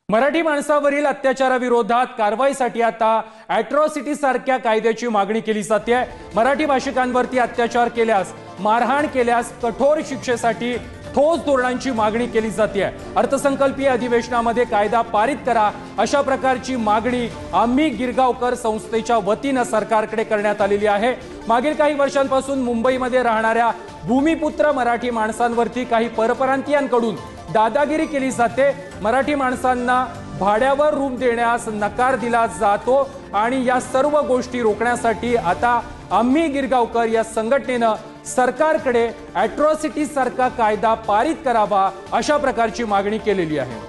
मराठी माणसावरील अत्याचाराविरोधात कारवाईसाठी आता अॅट्रॉसिटी सारख्या कायद्याची मागणी केली जाते। मराठी भाषिकांवरती अत्याचार केल्यास, मारहाण केल्यास कठोर शिक्षेसाठी ठोस धोरणांची मागणी केली जाते। अर्थसंकल्पीय अधिवेशनामध्ये कायदा पारित करा अशा प्रकारची मागणी आम्ही गिरगावकर संस्थेच्या वतीने सरकारकडे करण्यात आलेली आहे। मागील काही वर्षांपासून मुंबईमध्ये राहणाऱ्या भूमिपुत्र मराठी माणसांवरती काही परप्रांतीयांकडून दादागिरी केली जाते। मराठी माणसांना भाड्यावर रूम देण्यास नकार दिला जातो आणि या सर्व गोष्टी रोखण्यासाठी आता आम्ही गिरगावकर या संघटनेने सरकारकडे अॅट्रॉसिटी सारखा कायदा पारित करावा अशा प्रकारची मागणी केलेली आहे।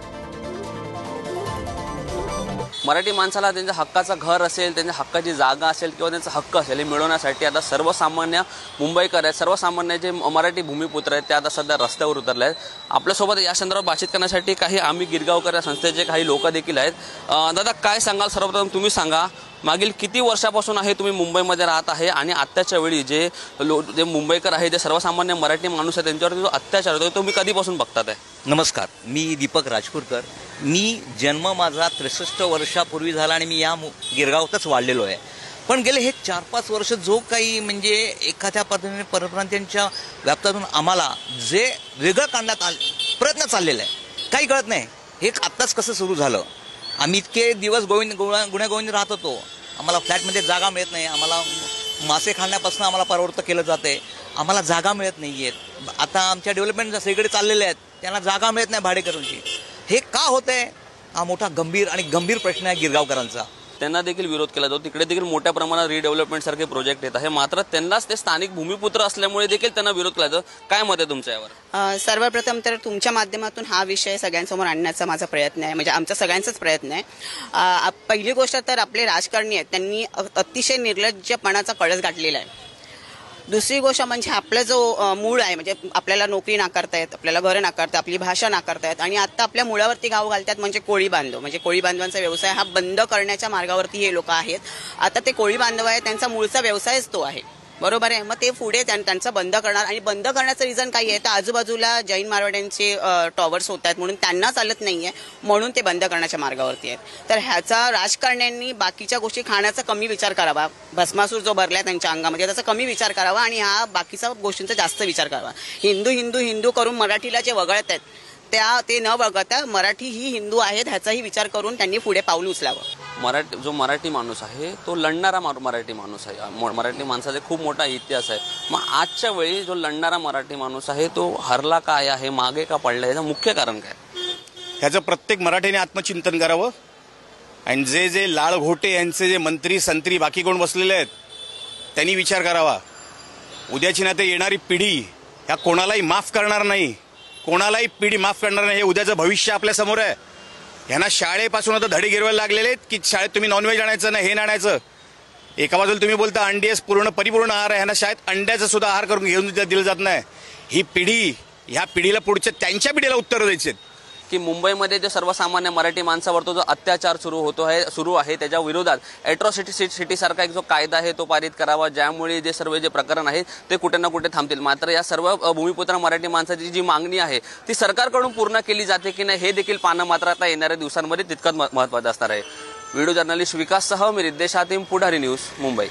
मराठी माणसाला त्यांच्या हक्काचं घर असेल, त्यांच्या हक्काची जागा असेल किंवा त्यांचा हक्क असेल हे मिळवण्यासाठी आता सर्वसामान्य मुंबईकर आहेत, सर्वसामान्य जे मराठी भूमिपुत्र आहेत ते आता सध्या रस्त्यावर उतरले आहेत। आपल्यासोबत या संदर्भात बातचीत करण्यासाठी काही आम्ही गिरगावकर या संस्थेचे काही लोक देखील आहेत। दादा, काय सांगाल? सर्वप्रथम तुम्ही सांगा, मागील किती वर्षापासून आहे तुम्ही मुंबईमध्ये राहत आहे आणि आत्ताच्या वेळी जे मुंबईकर आहे, जे सर्वसामान्य मराठी माणूस आहे त्यांच्यावर जो अत्याचार होतो तो तुम्ही कधीपासून बघतात आहे? नमस्कार, मी दीपक राजपूरकर। मी जन्म माझा 63 वर्षापूर्वी झाला आणि मी या गिरगावातच वाढलेलो आहे। पण गेले हे 4-5 वर्ष जो काही म्हणजे एखाद्या पद्धतीने परप्रांतीयांच्या व्याप्तातून आम्हाला जे वेगळं काढण्यात प्रयत्न चाललेला आहे, काही कळत नाही हे आत्ताच कसं सुरू झालं। आम्ही इतके दिवस गुण्यागोविंद राहत होतो, आम्हाला फ्लॅटमध्ये जागा मिळत नाही, आम्हाला मासे खाण्यापासून आम्हाला परावृत्त केलं जाते, आम्हाला जागा मिळत नाही आहेत। आता आमच्या डेव्हलपमेंट सगळीकडे चाललेले आहेत, त्यांना जागा मिळत नाही भाडेकरूंची। हे का होतंय? हा मोठा गंभीर प्रश्न आहे गिरगावकरांचा। त्यांना देखील विरोध केला जातो, तिकडे देखील मोठ्या प्रमाणात रिडेव्हलपमेंट सारखे प्रोजेक्ट येत आहे, मात्र त्यांनाच ते स्थानिक भूमिपुत्र असल्यामुळे देखील त्यांना विरोध केला जातो। काय मत आहे तुमच्या यावर? सर्वप्रथम तर तुमच्या माध्यमातून हा विषय सगळ्यांसमोर आणण्याचा माझा प्रयत्न आहे, म्हणजे आमचा सगळ्यांचाच प्रयत्न आहे। पहिली गोष्ट तर आपले राजकारणी आहेत, त्यांनी अतिशय निर्लज्जपणाचा कळस गाठलेला आहे। दुसरी गोष्ट म्हणजे आपला जो मूळ आहे, म्हणजे आपल्याला नोकरी नाकारतायत, आपल्याला घरं नाकारतात, आपली भाषा नाकारतायत आणि आता आपल्या मुळावरती घाव घालतात, म्हणजे कोळी बांधव। म्हणजे कोळी बांधवांचा व्यवसाय हा बंद करण्याच्या मार्गावरती हे लोक आहेत। आता ते कोळी बांधव आहे, त्यांचा मूळचा व्यवसायच तो आहे, बरोबर आहे। मग ते पुढे त्यांचा बंद करणार आणि बंद करण्याचं रिझन काय आहे? तर आजूबाजूला जैन मारवाड्यांचे टॉवर्स होत आहेत म्हणून त्यांना चालत नाहीये, म्हणून ते बंद करण्याच्या मार्गावरती आहेत। तर ह्याचा राजकारण्यांनी बाकीच्या गोष्टी खाण्याचा कमी विचार करावा, भस्मासूर जो भरलाय त्यांच्या अंगामध्ये त्याचा कमी विचार करावा आणि ह्या बाकीच्या गोष्टींचा जास्त विचार करावा। हिंदू हिंदू हिंदू करून मराठीला जे वगळत आहेत ते न वगळता मराठी ही हिंदू आहेत ह्याचाही विचार करून त्यांनी पुढे पाऊल उचलावं। जो मराठी माणूस आहे तो लढणारा मराठी माणूस आहे, मराठी माणसाचा खूप मोठा इतिहास आहे। मग आजच्या वेळी जो लढणारा मराठी माणूस आहे तो हरला काय आहे, मागे का पडला, याचं मुख्य कारण काय? ह्याचं प्रत्येक मराठीने आत्मचिंतन करावं आणि जे लाळ घोटे यांचे जे मंत्री संत्री बाकी कोण बसलेले आहेत त्यांनी विचार करावा। उद्याची ना ते येणारी पिढी ह्या कोणालाही माफ करणार नाही, कोणालाही पिढी माफ करणार नाही। हे उद्याचं भविष्य आपल्या समोर आहे। यांना शाळेपासून आता धडे गिरवायला लागलेले आहेत की शाळेत तुम्ही नॉनव्हेज आणायचं ना, हे आणायचं। एका बाजूला तुम्ही बोलता अंडी परिपूर्ण आहार आहे, ह्यांना शाळेत अंड्याचा सुद्धा आहार करून घेऊन दिलं जात नाही। ही पिढी, ह्या पिढीला पुढच्या त्यांच्या पिढीला उत्तर द्यायचे की मुंबईमध्ये जे सर्वसामान्य मराठी माणसावर जो अत्याचार सुरू आहे त्याच्या विरोधात अॅट्रॉसिटी सारखा एक जो कायदा आहे तो पारित करावा, ज्यामुळे जे सर्व जे प्रकरण आहे ते कुठे ना कुठे थांबतील। मात्र या सर्व भूमिपुत्र मराठी माणसाची जी मागणी आहे ती सरकारकडून पूर्ण केली जाते की नाही हे देखील पाहणं मात्र आता येणाऱ्या दिवसांमध्ये तितकंच महत्त्वाचं असणार आहे। व्हिडिओ जर्नलिस्ट विकाससह मी रिद्देश हातीम, पुढारी न्यूज, मुंबई।